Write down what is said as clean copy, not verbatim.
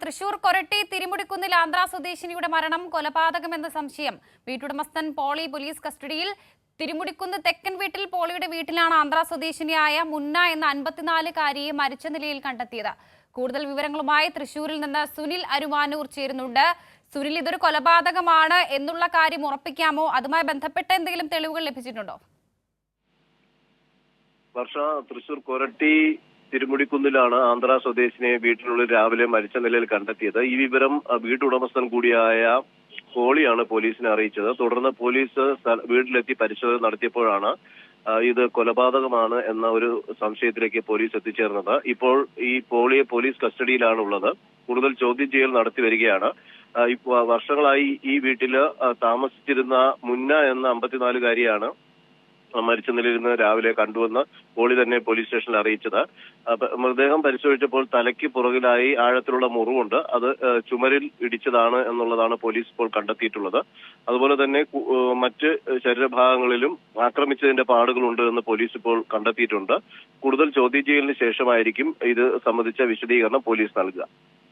തൃശൂർ കൊരട്ടി തിരുമുടിക്കുന്നിൽ ആന്ധ്ര സ്വദേശിനിയുടെ മരണം കൊലപാതകമെന്ന സംശയം. വീട്ടുടമസ്ഥൻ poly police കസ്റ്റഡിയിൽ. തിരുമുടിക്കുന്ന് തെക്കൻ വീട്ടിൽ പോളിയുടെ വീട്ടിലാണ് ആന്ധ്ര സ്വദേശിനിയായ മുന്ന എന്ന 54-കാരിയെ മരിച്ച നിലയിൽ കണ്ടെത്തിയത്. കൂടുതൽ വിവരങ്ങളുമായി തൃശൂരിൽ നിന്ന് സുനിൽ അരുമാനൂർ ചേരുന്നുണ്ട്. സുനിൽ, ഇതൊരു കൊലപാതകമാണ് എന്നുള്ള കാര്യം ഉറപ്പിക്കാമോ? അതുമായി ബന്ധപ്പെട്ട എന്തെങ്കിലും തെളിവുകൾ ലഭിച്ചിട്ടുണ്ടോ? വർഷ, തൃശൂർ കൊരട്ടി തിരുമുടിക്കുന്നിലാണ് ആന്ധ്ര സ്വദേശിനെ വീട്ടിനുള്ളിൽ രാവിലെ മരിച്ച നിലയിൽ കണ്ടെത്തിയത്. ഈ വിവരം വീട്ടുടമസ്ഥൻ കൂടിയായ പോളിയാണ് പോലീസിനെ അറിയിച്ചത്. തുടർന്ന് പോലീസ് വീട്ടിലെത്തി പരിശോധന നടത്തിയപ്പോഴാണ് ഇത് കൊലപാതകമാണ് എന്ന ഒരു സംശയത്തിലേക്ക് പോലീസ് എത്തിച്ചേർന്നത്. ഇപ്പോൾ ഈ പോളിയെ പോലീസ് കസ്റ്റഡിയിലാണുള്ളത്. കൂടുതൽ ചോദ്യം ചെയ്യൽ നടത്തി വരികയാണ്. വർഷങ്ങളായി ഈ വീട്ടില് താമസിച്ചിരുന്ന മുന്ന എന്ന 54-കാരിയാണ് മരിച്ച നിലയിൽ നിന്ന് രാവിലെ കണ്ടുവന്ന് പോളി തന്നെ പോലീസ് സ്റ്റേഷനിൽ അറിയിച്ചത്. മൃതദേഹം പരിശോധിച്ചപ്പോൾ തലയ്ക്ക് പുറകിലായി ആഴത്തിലുള്ള മുറിവുണ്ട്. അത് ചുമരിൽ ഇടിച്ചതാണ് എന്നുള്ളതാണ് പോലീസ് ഇപ്പോൾ കണ്ടെത്തിയിട്ടുള്ളത്. അതുപോലെ തന്നെ മറ്റ് ശരീരഭാഗങ്ങളിലും ആക്രമിച്ചതിന്റെ പാടുകളുണ്ട് എന്ന് പോലീസ് ഇപ്പോൾ കണ്ടെത്തിയിട്ടുണ്ട്. കൂടുതൽ ചോദ്യം ചെയ്യലിന് ശേഷമായിരിക്കും ഇത് സംബന്ധിച്ച വിശദീകരണം പോലീസ് നൽകുക.